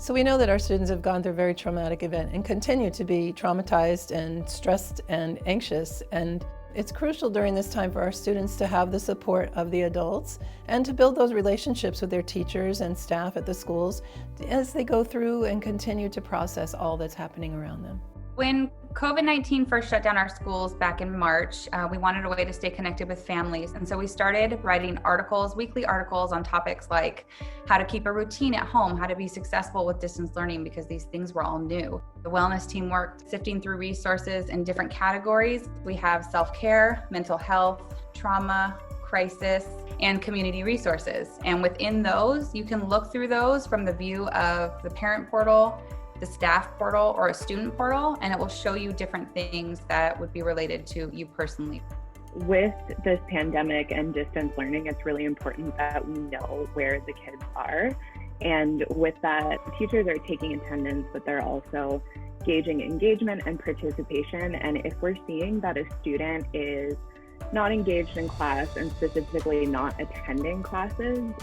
So we know that our students have gone through a very traumatic event and continue to be traumatized and stressed and anxious. And it's crucial during this time for our students to have the support of the adults and to build those relationships with their teachers and staff at the schools as they go through and continue to process all that's happening around them. When COVID-19 first shut down our schools back in March, we wanted a way to stay connected with families. And so we started writing articles, weekly articles on topics like how to keep a routine at home, how to be successful with distance learning, because these things were all new. The wellness team worked sifting through resources in different categories. We have self-care, mental health, trauma, crisis, and community resources. And within those, you can look through those from the view of the parent portal, the staff portal, or a student portal, and it will show you different things that would be related to you personally. With this pandemic and distance learning, it's really important that we know where the kids are. And with that, teachers are taking attendance, but they're also gauging engagement and participation. And if we're seeing that a student is not engaged in class and specifically not attending classes,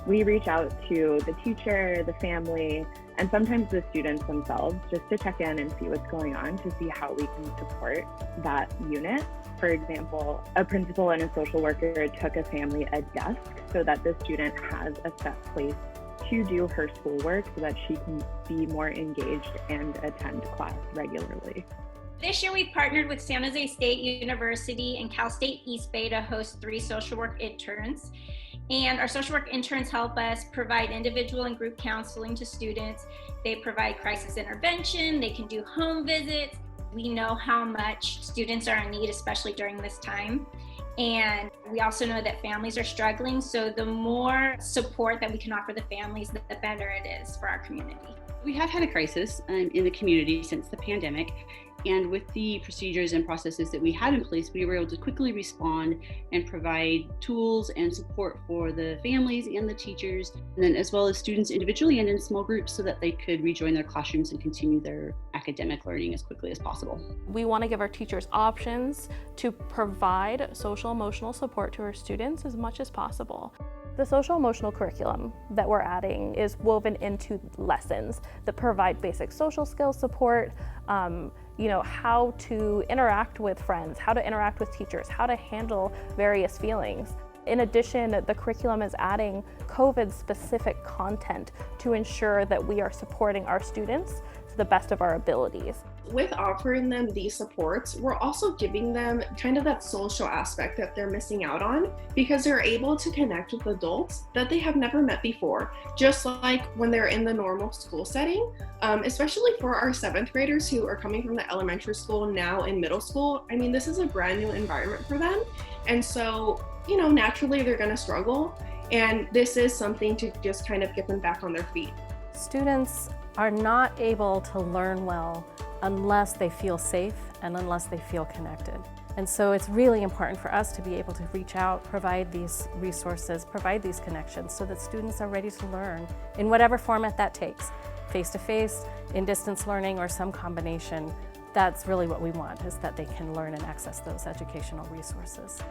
we reach out to the teacher, the family, and sometimes the students themselves just to check in and see what's going on, to see how we can support that unit. For example, a principal and a social worker took a family a desk so that the student has a set place to do her schoolwork so that she can be more engaged and attend class regularly. This year, we've partnered with San Jose State University and Cal State East Bay to host 3 social work interns. And our social work interns help us provide individual and group counseling to students. They provide crisis intervention, they can do home visits. We know how much students are in need, especially during this time. And we also know that families are struggling, so the more support that we can offer the families, the better it is for our community. We have had a crisis in the community since the pandemic, and with the procedures and processes that we had in place, we were able to quickly respond and provide tools and support for the families and the teachers, and then as well as students individually and in small groups so that they could rejoin their classrooms and continue their academic learning as quickly as possible. We want to give our teachers options to provide social emotional support to our students as much as possible. The social emotional curriculum that we're adding is woven into lessons that provide basic social skills support, how to interact with friends, how to interact with teachers, how to handle various feelings. In addition, the curriculum is adding COVID-specific content to ensure that we are supporting our students to the best of our abilities. With offering them these supports, we're also giving them kind of that social aspect that they're missing out on, because they're able to connect with adults that they have never met before, just like when they're in the normal school setting, especially for our 7th graders who are coming from the elementary school now in middle school. I mean, this is a brand new environment for them. And so, naturally they're going to struggle. And this is something to just kind of get them back on their feet. Students are not able to learn well unless they feel safe and unless they feel connected. And so it's really important for us to be able to reach out, provide these resources, provide these connections so that students are ready to learn in whatever format that takes, face-to-face, in distance learning, or some combination. That's really what we want, is that they can learn and access those educational resources.